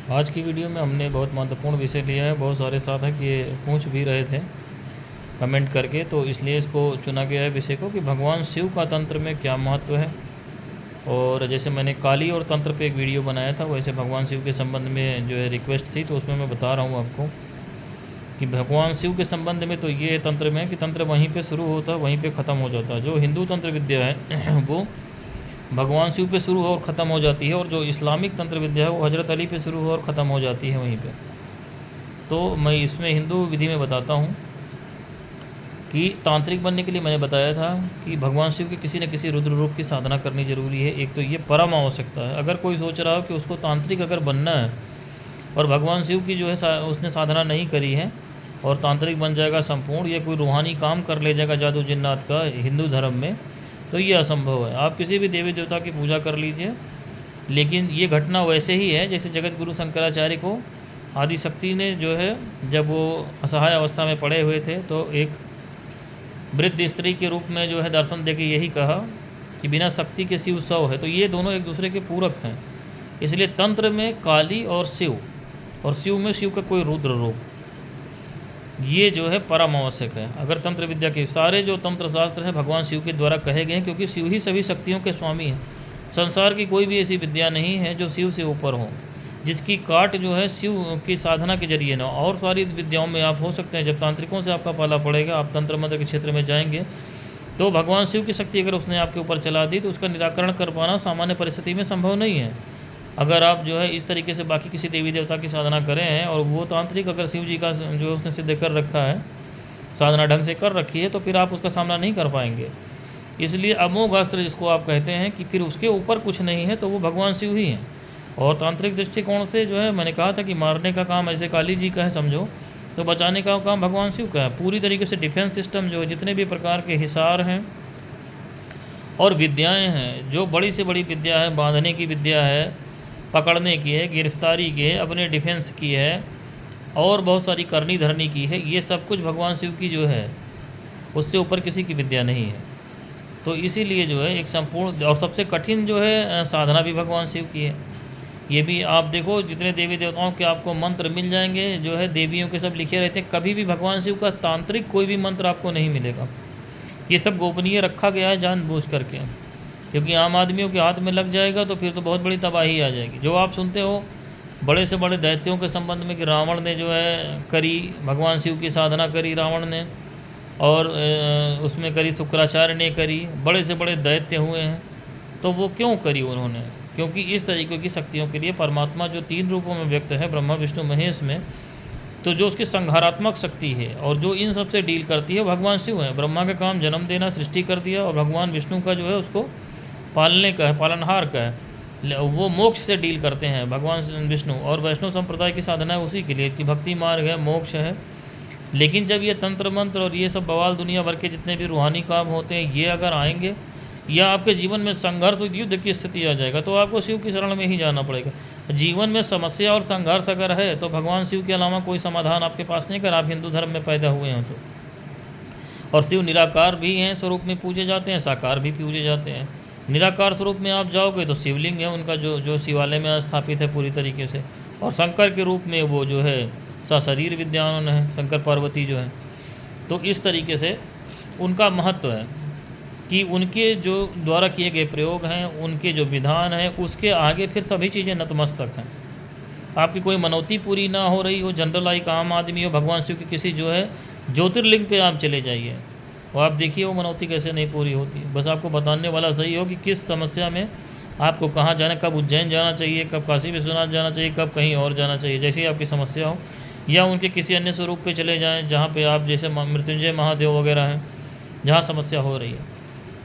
आज की वीडियो में हमने बहुत महत्वपूर्ण विषय लिया है। बहुत सारे साधक ये पूछ भी रहे थे कमेंट करके, तो इसलिए इसको चुना गया है विषय को कि भगवान शिव का तंत्र में क्या महत्व है। और जैसे मैंने काली और तंत्र पे एक वीडियो बनाया था, वैसे भगवान शिव के संबंध में जो है रिक्वेस्ट थी, तो उसमें मैं बता रहा हूँ आपको कि भगवान शिव के संबंध में तो ये तंत्र में कि तंत्र वहीं पे शुरू होता है, वहीं पे ख़त्म हो जाता है। जो हिंदू तंत्र विद्या है वो भगवान शिव पे शुरू हो और ख़त्म हो जाती है, और जो इस्लामिक तंत्र विद्या है वो हज़रत अली पे शुरू हो और ख़त्म हो जाती है वहीं पे। तो मैं इसमें हिंदू विधि में बताता हूँ कि तांत्रिक बनने के लिए मैंने बताया था कि भगवान शिव के किसी न किसी रुद्र रूप की साधना करनी जरूरी है। एक तो ये परम आवश्यकता है। अगर कोई सोच रहा हो कि उसको तांत्रिक अगर बनना है और भगवान शिव की जो है उसने साधना नहीं करी है और तांत्रिक बन जाएगा संपूर्ण, या कोई रूहानी काम कर ले जाएगा जादू जिन्नात का हिंदू धर्म में, तो ये असंभव है। आप किसी भी देवी देवता की पूजा कर लीजिए, लेकिन ये घटना वैसे ही है जैसे जगत गुरु शंकराचार्य को आदि शक्ति ने जो है, जब वो असहाय अवस्था में पड़े हुए थे तो एक वृद्ध स्त्री के रूप में जो है दर्शन देके यही कहा कि बिना शक्ति के शिव 100 है। तो ये दोनों एक दूसरे के पूरक हैं। इसलिए तंत्र में काली और शिव में शिव का कोई रुद्र रूप, ये जो है परम आवश्यक है। अगर तंत्र विद्या के सारे जो तंत्र शास्त्र हैं भगवान शिव के द्वारा कहे गए हैं, क्योंकि शिव ही सभी शक्तियों के स्वामी हैं। संसार की कोई भी ऐसी विद्या नहीं है जो शिव से ऊपर हो, जिसकी काट जो है शिव की साधना के जरिए ना। और सारी विद्याओं में आप हो सकते हैं, जब तांत्रिकों से आपका पाला पड़ेगा, आप तंत्र मंत्र के क्षेत्र में जाएंगे, तो भगवान शिव की शक्ति अगर उसने आपके ऊपर चला दी तो उसका निराकरण कर पाना सामान्य परिस्थिति में संभव नहीं है। अगर आप जो है इस तरीके से बाकी किसी देवी देवता की साधना करें हैं और वो तांत्रिक अगर शिव जी का जो उसने सिद्ध कर रखा है, साधना ढंग से कर रखी है, तो फिर आप उसका सामना नहीं कर पाएंगे। इसलिए अमोघ अस्त्र जिसको आप कहते हैं कि फिर उसके ऊपर कुछ नहीं है, तो वो भगवान शिव ही हैं। और तांत्रिक दृष्टिकोण से जो है, मैंने कहा था कि मारने का काम ऐसे काली जी का है समझो, तो बचाने का काम भगवान शिव का है। पूरी तरीके से डिफेंस सिस्टम जो है, जितने भी प्रकार के हिसार हैं और विद्याएँ हैं, जो बड़ी से बड़ी विद्या है, बांधने की विद्या है, पकड़ने की है, गिरफ्तारी की है, अपने डिफेंस की है, और बहुत सारी करनी धरनी की है, ये सब कुछ भगवान शिव की जो है, उससे ऊपर किसी की विद्या नहीं है। तो इसीलिए जो है एक संपूर्ण और सबसे कठिन जो है साधना भी भगवान शिव की है। ये भी आप देखो, जितने देवी देवताओं के आपको मंत्र मिल जाएंगे जो है, देवियों के सब लिखे रहते हैं, कभी भी भगवान शिव का तांत्रिक कोई भी मंत्र आपको नहीं मिलेगा। ये सब गोपनीय रखा गया है जानबूझ करके, क्योंकि आम आदमियों के हाथ में लग जाएगा तो फिर तो बहुत बड़ी तबाही आ जाएगी। जो आप सुनते हो बड़े से बड़े दैत्यों के संबंध में कि रावण ने जो है करी, भगवान शिव की साधना करी रावण ने, और उसमें करी शुक्राचार्य ने करी, बड़े से बड़े दैत्य हुए हैं। तो वो क्यों करी उन्होंने? क्योंकि इस तरीके की शक्तियों के लिए परमात्मा जो 3 रूपों में व्यक्त है, ब्रह्मा विष्णु महेश में, तो जो उसकी संहारात्मक शक्ति है और जो इन सब से डील करती है भगवान शिव है। ब्रह्मा का काम जन्म देना, सृष्टि कर दिया, और भगवान विष्णु का जो है उसको पालने का है, पालनहार का है। वो मोक्ष से डील करते हैं भगवान विष्णु, और वैष्णव संप्रदाय की साधना है उसी के लिए कि भक्ति मार्ग है, मोक्ष है। लेकिन जब ये तंत्र मंत्र और ये सब बवाल दुनिया भर के जितने भी रूहानी काम होते हैं, ये अगर आएंगे या आपके जीवन में संघर्ष युद्ध की स्थिति आ जाएगा, तो आपको शिव की शरण में ही जाना पड़ेगा। जीवन में समस्या और संघर्ष अगर है तो भगवान शिव के अलावा कोई समाधान आपके पास नहीं, अगर आप हिंदू धर्म में पैदा हुए हैं तो। और शिव निराकार भी हैं, स्वरूप में पूजे जाते हैं, साकार भी पूजे जाते हैं। निराकार स्वरूप में आप जाओगे तो शिवलिंग है उनका, जो शिवालय में स्थापित है पूरी तरीके से। और शंकर के रूप में वो जो है सशरीर विद्यमान है, शंकर पार्वती जो है। तो इस तरीके से उनका महत्व है कि उनके जो द्वारा किए गए प्रयोग हैं, उनके जो विधान हैं, उसके आगे फिर सभी चीज़ें नतमस्तक हैं। आपकी कोई मनौती पूरी ना हो रही हो, जनरल एक आम आदमी हो, भगवान शिव की किसी जो है ज्योतिर्लिंग पे आप चले जाइए, और आप देखिए वो मनौती कैसे नहीं पूरी होती। बस आपको बताने वाला सही हो कि किस समस्या में आपको कहाँ जाना, कब उज्जैन जाना चाहिए, कब काशी विश्वनाथ जाना चाहिए, कब कहीं और जाना चाहिए, जैसे ही आपकी समस्या हो। या उनके किसी अन्य स्वरूप पे चले जाएं जहाँ पे आप, जैसे मृत्युंजय महादेव वगैरह हैं, जहाँ समस्या हो रही है।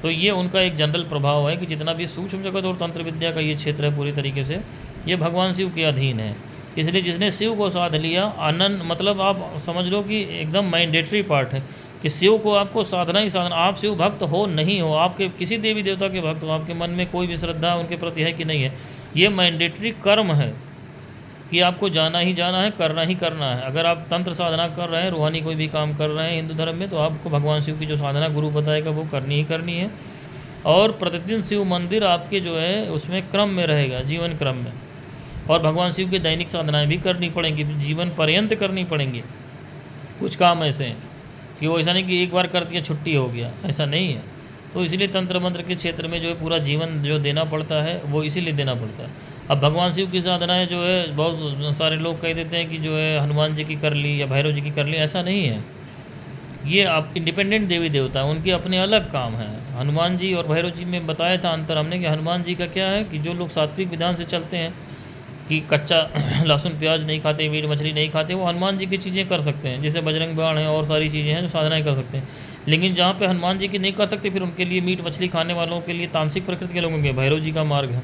तो ये उनका एक जनरल प्रभाव है कि जितना भी सूक्ष्म जगत और तंत्र विद्या का ये क्षेत्र है, पूरी तरीके से ये भगवान शिव के अधीन है। इसलिए जिसने शिव को साध लिया, आनंद, मतलब आप समझ लो कि एकदम मैंडेटरी पार्ट है कि शिव को आपको साधना ही साधना। आप शिव भक्त हो नहीं हो, आपके किसी देवी देवता के भक्त हो, आपके मन में कोई भी श्रद्धा उनके प्रति है कि नहीं है, ये मैंडेटरी कर्म है कि आपको जाना ही जाना है, करना ही करना है। अगर आप तंत्र साधना कर रहे हैं, रूहानी कोई भी काम कर रहे हैं हिंदू धर्म में, तो आपको भगवान शिव की जो साधना गुरु बताएगा वो करनी ही करनी है। और प्रतिदिन शिव मंदिर आपके जो है उसमें क्रम में रहेगा, जीवन क्रम में। और भगवान शिव की दैनिक साधनाएं भी करनी पड़ेंगी, जीवन पर्यंत करनी पड़ेंगी। कुछ काम ऐसे हैं कि वो ऐसा नहीं कि एक बार कर दिया छुट्टी हो गया, ऐसा नहीं है। तो इसलिए तंत्र मंत्र के क्षेत्र में जो है पूरा जीवन जो देना पड़ता है वो इसीलिए देना पड़ता है। अब भगवान शिव की साधनाएं जो है बहुत सारे लोग कह देते हैं कि जो है हनुमान जी की कर ली या भैरव जी की कर ली, ऐसा नहीं है। ये आप इंडिपेंडेंट देवी देवता हैं, उनके अपने अलग काम हैं। हनुमान जी और भैरव जी में बताया था अंतर हमने कि हनुमान जी का क्या है कि जो लोग सात्विक विधान से चलते हैं कि कच्चा लहसुन प्याज नहीं खाते, मीट मछली नहीं खाते, वो हनुमान जी की चीज़ें कर सकते हैं, जैसे बजरंग बाण है और सारी चीज़ें हैं जो साधनाएं कर सकते हैं। लेकिन जहाँ पे हनुमान जी की नहीं कर सकते, फिर उनके लिए मीट मछली खाने वालों के लिए तामसिक प्रकृति के लोगों के भैरव जी का मार्ग है।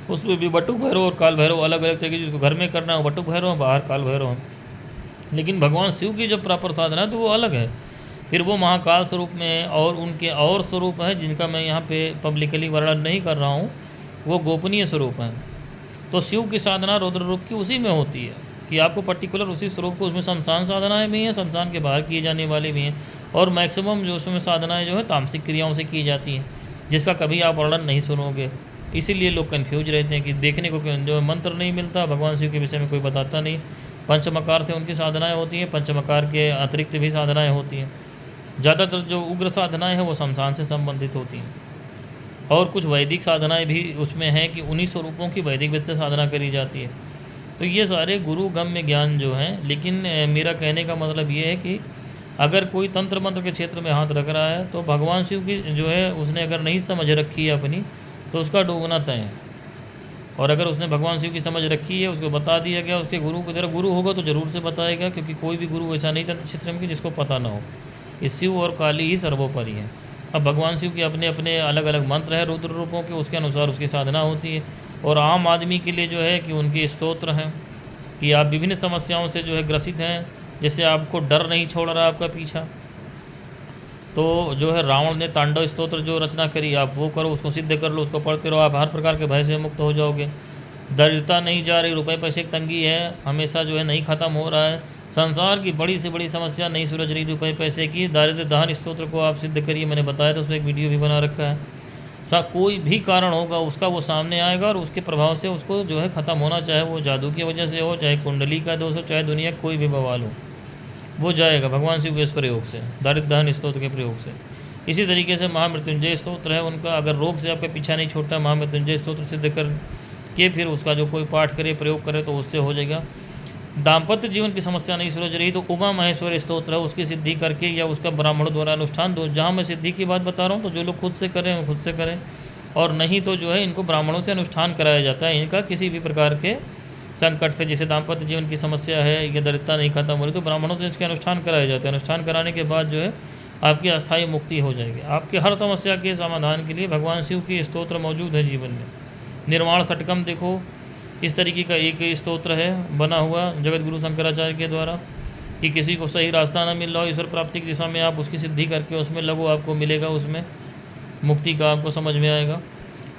उसमें भी बटुक भैरव और काल भैरव अलग अलग तरीके, जिसको घर में करना है वो बटुक भैरव, बाहर काल भैरव है। लेकिन भगवान शिव की जो प्रॉपर साधना है तो वो अलग है। फिर वो महाकाल स्वरूप में है और उनके और स्वरूप है जिनका मैं यहाँ पे पब्लिकली वर्णन नहीं कर रहा हूँ, वो गोपनीय स्वरूप हैं। तो शिव की साधना रुद्र रूप की उसी में होती है कि आपको पर्टिकुलर उसी स्वरूप को, उसमें शमशान साधनाएं भी हैं, शमशान के बाहर किए जाने वाले भी हैं, और मैक्सिमम जो उसमें साधनाएं जो है तामसिक क्रियाओं से की जाती हैं, जिसका कभी आप वर्णन नहीं सुनोगे। इसीलिए लोग कन्फ्यूज रहते हैं कि देखने को जो मंत्र नहीं मिलता, भगवान शिव के विषय में कोई बताता नहीं। पंचमकार से उनकी साधनाएँ होती हैं, पंचमकार के अतिरिक्त भी साधनाएँ होती हैं। ज़्यादातर जो उग्र साधनाएँ हैं वो शमशान से संबंधित होती हैं, और कुछ वैदिक साधनाएं भी उसमें हैं कि उन्हीं स्वरूपों की वैदिक विधि से साधना करी जाती है। तो ये सारे गुरु गम्य ज्ञान जो हैं, लेकिन मेरा कहने का मतलब ये है कि अगर कोई तंत्र मंत्र के क्षेत्र में हाथ रख रहा है तो भगवान शिव की जो है उसने अगर नहीं समझ रखी है अपनी, तो उसका डूबना तय है। और अगर उसने भगवान शिव की समझ रखी है, उसको बता दिया गया, उसके गुरु की तरह गुरु होगा तो ज़रूर से बताएगा, क्योंकि कोई भी गुरु ऐसा नहीं तंत्र क्षेत्र में कि जिसको पता ना हो। ये शिव और काली ही सर्वोपरि है। अब भगवान शिव के अपने अपने अलग अलग मंत्र हैं रुद्र रूपों के, उसके अनुसार उसकी साधना होती है। और आम आदमी के लिए जो है कि उनके स्तोत्र हैं कि आप विभिन्न समस्याओं से जो है ग्रसित हैं, जैसे आपको डर नहीं छोड़ रहा आपका पीछा, तो जो है रावण ने तांडव स्तोत्र जो रचना करी, आप वो करो, उसको सिद्ध कर लो, उसको पढ़ते रहो, आप हर प्रकार के भय से मुक्त हो जाओगे। दरिद्रता नहीं जा रही, रुपए पैसे की तंगी है, हमेशा जो है नहीं ख़त्म हो रहा है, संसार की बड़ी से बड़ी समस्या नहीं सुलझ रही रुपए पैसे की, दारिद्र्य दहन स्तोत्र को आप सिद्ध करिए। मैंने बताया था, उसमें एक वीडियो भी बना रखा है। कोई भी कारण होगा उसका वो सामने आएगा और उसके प्रभाव से उसको जो है ख़त्म होना, चाहे वो जादू की वजह से हो, चाहे कुंडली का दोष हो, चाहे दुनिया कोई भी बवाल हो, वो जाएगा भगवान शिव के इस प्रयोग से, दारिद्र्य दहन स्तोत्र के प्रयोग से। इसी तरीके से महामृत्युंजय स्तोत्र है उनका, अगर रोग से आपका पीछा नहीं छोड़ता, महामृत्युंजय स्तोत्र सिद्ध कर के फिर उसका जो कोई पाठ करे, प्रयोग करे, तो उससे हो जाएगा। दाम्पत्य जीवन की समस्या नहीं सुलझ रही तो उमा महेश्वर स्तोत्र है, उसकी सिद्धि करके या उसका ब्राह्मणों द्वारा अनुष्ठान दो। जहाँ मैं सिद्धि की बात बता रहा हूँ तो जो लोग खुद से करें वो खुद से करें, और नहीं तो जो है इनको ब्राह्मणों से अनुष्ठान कराया जाता है। इनका किसी भी प्रकार के संकट से, जैसे दाम्पत्य जीवन की समस्या है या दरिद्रता नहीं खत्म हो रही, तो ब्राह्मणों से इसके अनुष्ठान कराया जाता है। अनुष्ठान कराने के बाद जो है आपकी अस्थायी मुक्ति हो जाएगी। आपके हर समस्या के समाधान के लिए भगवान शिव की स्तोत्र मौजूद है जीवन में। निर्वाण षटकम देखो, इस तरीके का एक स्तोत्र है बना हुआ जगत गुरु शंकराचार्य के द्वारा, कि किसी को सही रास्ता ना मिल रहा हो ईश्वर प्राप्ति की दिशा में, आप उसकी सिद्धि करके उसमें लगो, आपको मिलेगा, उसमें मुक्ति का आपको समझ में आएगा।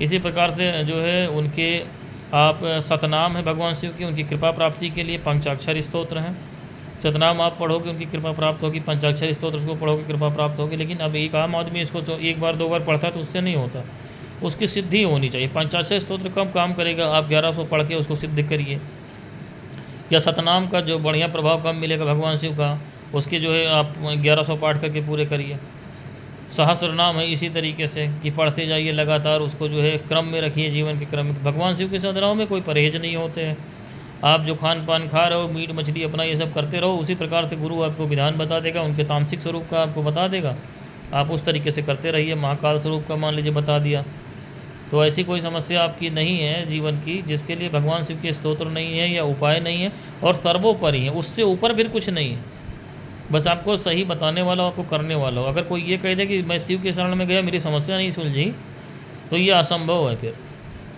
इसी प्रकार से जो है उनके आप सतनाम है भगवान शिव की, उनकी कृपा प्राप्ति के लिए पंचाक्षर स्तोत्र हैं। सतनाम आप पढ़ोगे उनकी कृपा प्राप्त होगी, पंचाक्षर स्तोत्र को पढ़ोगे कृपा प्राप्त होगी। लेकिन अब एक आम आदमी इसको तो एक बार दो बार पढ़ता है तो उससे नहीं होता, उसकी सिद्धि होनी चाहिए। पंचाक्षर स्तोत्र कम काम करेगा, आप 1100 पढ़ के उसको सिद्ध करिए। या सतनाम का जो बढ़िया प्रभाव कम मिलेगा भगवान शिव का, उसके जो है आप 1100 पाठ करके पूरे करिए। सहस्र नाम है इसी तरीके से कि पढ़ते जाइए लगातार, उसको जो है क्रम में रखिए, जीवन के क्रम में। भगवान शिव की साधनाओं में कोई परहेज नहीं होते हैं। आप जो खान पान खा रहे हो, मीट मछली अपना ये सब करते रहो, उसी प्रकार से गुरु आपको विधान बता देगा, उनके तामसिक स्वरूप का आपको बता देगा, आप उस तरीके से करते रहिए। महाकाल स्वरूप का मान लीजिए बता दिया, तो ऐसी कोई समस्या आपकी नहीं है जीवन की जिसके लिए भगवान शिव के स्तोत्र नहीं है या उपाय नहीं है, और सर्वोपरि है, उससे ऊपर फिर कुछ नहीं है। बस आपको सही बताने वाला हो, आपको करने वाला हो। अगर कोई ये कह दे कि मैं शिव के शरण में गया मेरी समस्या नहीं सुलझी, तो ये असंभव है। फिर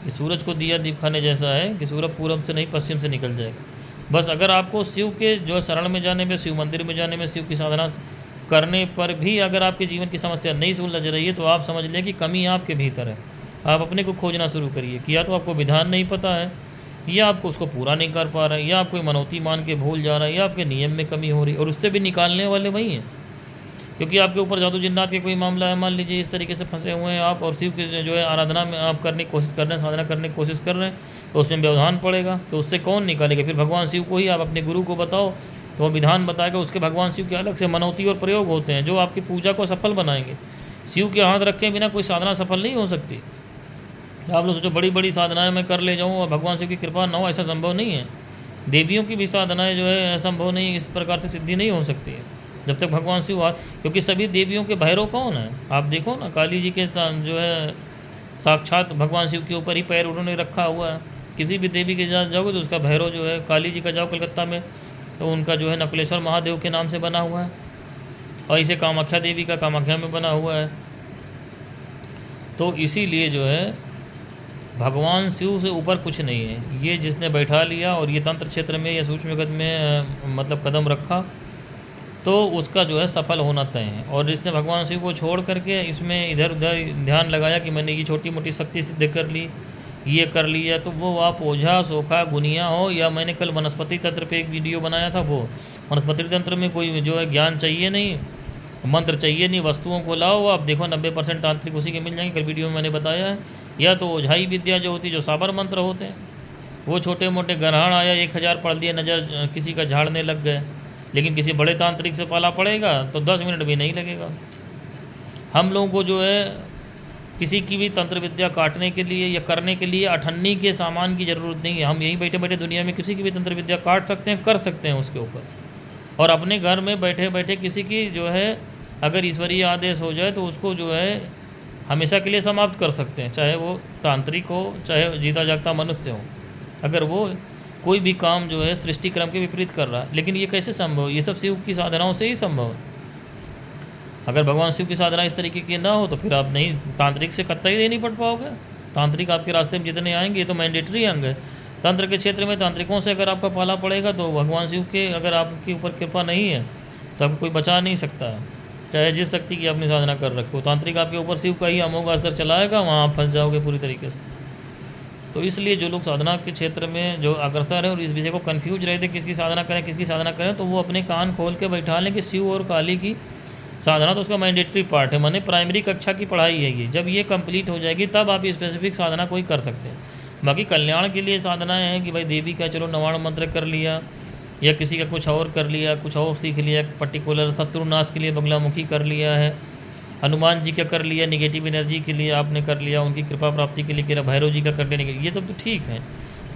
ये सूरज को दिया दिखाने जैसा है कि सूरज पूरब से नहीं पश्चिम से निकल जाएगा। बस अगर आपको शिव के जो शरण में जाने में, शिव मंदिर में जाने में, शिव की साधना करने पर भी अगर आपके जीवन की समस्या नहीं सुलझ रही है, तो आप समझ लें कि कमी आपके भीतर है। आप अपने को खोजना शुरू करिए कि या तो आपको विधान नहीं पता है, या आपको उसको पूरा नहीं कर पा रहे हैं, या आप कोई मनौती मान के भूल जा रहा है, या आपके नियम में कमी हो रही है, और उससे भी निकालने वाले वही हैं। क्योंकि आपके ऊपर जादू जिन्नात के कोई मामला है, मान लीजिए इस तरीके से फंसे हुए हैं आप, और शिव की जो है आराधना में आप करने की कोशिश कर रहे हैं, साधना करने की कोशिश कर रहे हैं, तो उसमें व्यवधान पड़ेगा, तो उससे कौन निकालेगा? फिर भगवान शिव को ही आप अपने गुरु को बताओ तो वो विधान बताएगा, उसके भगवान शिव के अलग से मनौती और प्रयोग होते हैं जो आपकी पूजा को सफल बनाएंगे। शिव के हाथ रखे बिना कोई साधना सफल नहीं हो सकती। आप लोग सोचो बड़ी बड़ी साधनाएं मैं कर ले जाऊँ और भगवान शिव की कृपा ना हो, ऐसा संभव नहीं है। देवियों की भी साधनाएं जो है संभव नहीं, इस प्रकार से सिद्धि नहीं हो सकती है जब तक भगवान शिव क्योंकि सभी देवियों के भैरव कौन है? आप देखो ना, काली जी के जो है साक्षात भगवान शिव के ऊपर ही पैर उन्होंने रखा हुआ है। किसी भी देवी के साथ जाओगे तो उसका भैरव जो है, काली जी का जाओ कलकत्ता में तो उनका जो है नकुलेश्वर महादेव के नाम से बना हुआ है, और इसे कामाख्या देवी का कामाख्या में बना हुआ है। तो इसीलिए जो है भगवान शिव से ऊपर कुछ नहीं है। ये जिसने बैठा लिया और ये तंत्र क्षेत्र में या सूक्ष्म जगत में मतलब कदम रखा तो उसका जो है सफल होना तय है। और जिसने भगवान शिव को छोड़ करके इसमें इधर उधर ध्यान लगाया कि मैंने ये छोटी मोटी शक्ति सिद्ध कर ली, ये कर लिया, तो वो आप ओझा सोखा गुनिया हो, या मैंने कल वनस्पति तंत्र पे एक वीडियो बनाया था, वो वनस्पति तंत्र में कोई जो है ज्ञान चाहिए नहीं, मंत्र चाहिए नहीं, वस्तुओं को लाओ, आप देखो 90% तांत्रिक उसी के मिल जाएंगे। कल वीडियो में मैंने बताया है। या तो ओझाई विद्या जो होती है, जो साबर मंत्र होते हैं, वो छोटे मोटे ग्रहण आया 1000 पढ़ दिए, नज़र किसी का झाड़ने लग गए, लेकिन किसी बड़े तांत्रिक से पाला पड़ेगा तो 10 मिनट भी नहीं लगेगा। हम लोगों को जो है किसी की भी तंत्र विद्या काटने के लिए या करने के लिए अठन्नी के सामान की ज़रूरत नहीं है। हम यहीं बैठे बैठे दुनिया में किसी की भी तंत्र विद्या काट सकते हैं, कर सकते हैं उसके ऊपर। और अपने घर में बैठे बैठे किसी की जो है अगर ईश्वरीय आदेश हो जाए तो उसको जो है हमेशा के लिए समाप्त कर सकते हैं, चाहे वो तांत्रिक हो चाहे जीता जागता मनुष्य हो, अगर वो कोई भी काम जो है सृष्टि क्रम के विपरीत कर रहा है। लेकिन ये कैसे संभव? ये सब शिव की साधनाओं से ही संभव है। अगर भगवान शिव की साधना इस तरीके की ना हो तो फिर आप नहीं, तांत्रिक से कतई नहीं पढ़ पाओगे। तांत्रिक आपके रास्ते में जितने आएंगे ये तो मैंडेटरी अंग है। तंत्र के क्षेत्र में तांत्रिकों से अगर आपका पाला पड़ेगा तो भगवान शिव के अगर आपके ऊपर कृपा नहीं है तो आपको कोई बचा नहीं सकता है, चाहे जिस शक्ति की आपने साधना कर रखी हो। तांत्रिक आपके ऊपर शिव का ही अमोघ असर चलाएगा, वहाँ आप फंस जाओगे पूरी तरीके से। तो इसलिए जो लोग साधना के क्षेत्र में जो अग्रसर है और इस विषय को कन्फ्यूज रहे थे किसकी साधना करें किसकी साधना करें, तो वो अपने कान खोल के बैठा लें कि शिव और काली की साधना तो उसका मैंडेटरी पार्ट है, माने प्राइमरी कक्षा की पढ़ाई है ये। जब ये कंप्लीट हो जाएगी तब आप स्पेसिफिक साधना कोई कर सकते हैं। बाकी कल्याण के लिए साधनाएं हैं कि भाई देवी का चलो नवाण मंत्र कर लिया, या किसी का कुछ और कर लिया, कुछ और सीख लिया, पर्टिकुलर शत्रुनाश के लिए बगलामुखी कर लिया है, हनुमान जी का कर लिया निगेटिव एनर्जी के लिए आपने कर लिया, उनकी कृपा प्राप्ति के लिए किया, भैरव जी का कर लेने के लिए, ये सब तो ठीक है।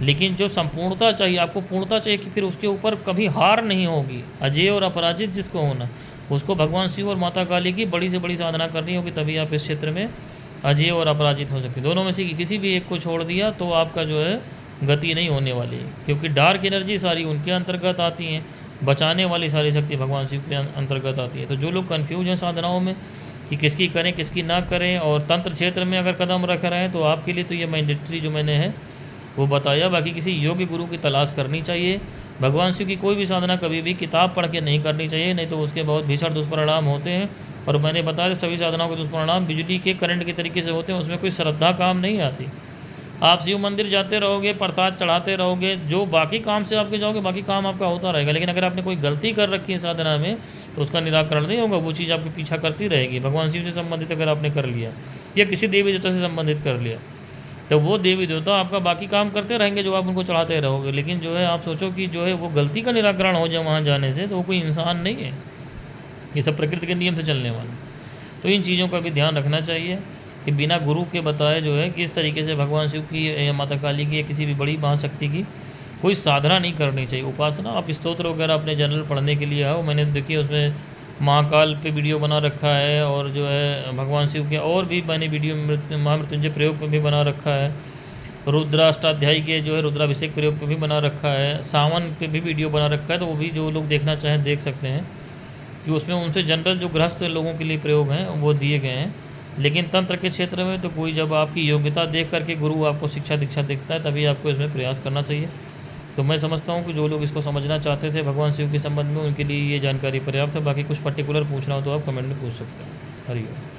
लेकिन जो संपूर्णता चाहिए आपको, पूर्णता चाहिए कि फिर उसके ऊपर कभी हार नहीं होगी। अजय और अपराजित जिसको होना, उसको भगवान शिव और माता काली की बड़ी से बड़ी साधना करनी होगी, तभी आप इस क्षेत्र में अजय और अपराजित हो सकते। दोनों में से किसी भी एक को छोड़ दिया तो आपका जो है गति नहीं होने वाली है, क्योंकि डार्क एनर्जी सारी उनके अंतर्गत आती हैं, बचाने वाली सारी शक्ति भगवान शिव के अंतर्गत आती है। तो जो लोग कन्फ्यूज हैं साधनाओं में कि किसकी करें किसकी ना करें, और तंत्र क्षेत्र में अगर कदम रख रहे हैं तो आपके लिए तो ये मैंडेटरी जो मैंने है वो बताया। बाकी किसी योग्य गुरु की तलाश करनी चाहिए। भगवान शिव की कोई भी साधना कभी भी किताब पढ़ के नहीं करनी चाहिए, नहीं तो उसके बहुत भीषण दुष्परिणाम होते हैं। और मैंने बताया सभी साधनाओं के दुष्परिणाम बिजली के करंट के तरीके से होते हैं, उसमें कोई श्रद्धा काम नहीं आती। आप शिव मंदिर जाते रहोगे, प्रसाद चढ़ाते रहोगे, जो बाकी काम से आपके जाओगे बाकी काम आपका होता रहेगा, लेकिन अगर आपने कोई गलती कर रखी है साधना में तो उसका निराकरण नहीं होगा, वो चीज़ आपके पीछा करती रहेगी। भगवान शिव से संबंधित अगर आपने कर लिया या किसी देवी देवता से संबंधित कर लिया तो वो देवी देवता आपका बाकी काम करते रहेंगे जो आप उनको चढ़ाते रहोगे। लेकिन जो है आप सोचो कि जो है वो गलती का निराकरण हो जाए वहाँ जाने से, तो वो कोई इंसान नहीं है, ये सब प्रकृति के नियम से चलने वाले। तो इन चीज़ों का भी ध्यान रखना चाहिए कि बिना गुरु के बताए जो है किस तरीके से भगवान शिव की या माता काली की या किसी भी बड़ी महाशक्ति की कोई साधना नहीं करनी चाहिए। उपासना आप स्तोत्र वगैरह अपने जनरल पढ़ने के लिए आओ, मैंने देखिए उसमें महाकाल पे वीडियो बना रखा है, और जो है भगवान शिव के और भी मैंने वीडियो महामृत्युंजय प्रयोग पे भी बना रखा है, रुद्राष्टाध्यायी के जो है रुद्राभिषेक प्रयोग पे भी बना रखा है, सावन पे भी वीडियो बना रखा है। तो वो भी जो लोग देखना चाहें देख सकते हैं कि उसमें उनसे जनरल जो गृहस्थ लोगों के लिए प्रयोग हैं वो दिए गए हैं। लेकिन तंत्र के क्षेत्र में तो कोई जब आपकी योग्यता देख करके गुरु आपको शिक्षा दीक्षा देता है तभी आपको इसमें प्रयास करना चाहिए। तो मैं समझता हूँ कि जो लोग इसको समझना चाहते थे भगवान शिव के संबंध में, उनके लिए ये जानकारी पर्याप्त है। बाकी कुछ पर्टिकुलर पूछना हो तो आप कमेंट में पूछ सकते हैं। हरिओम।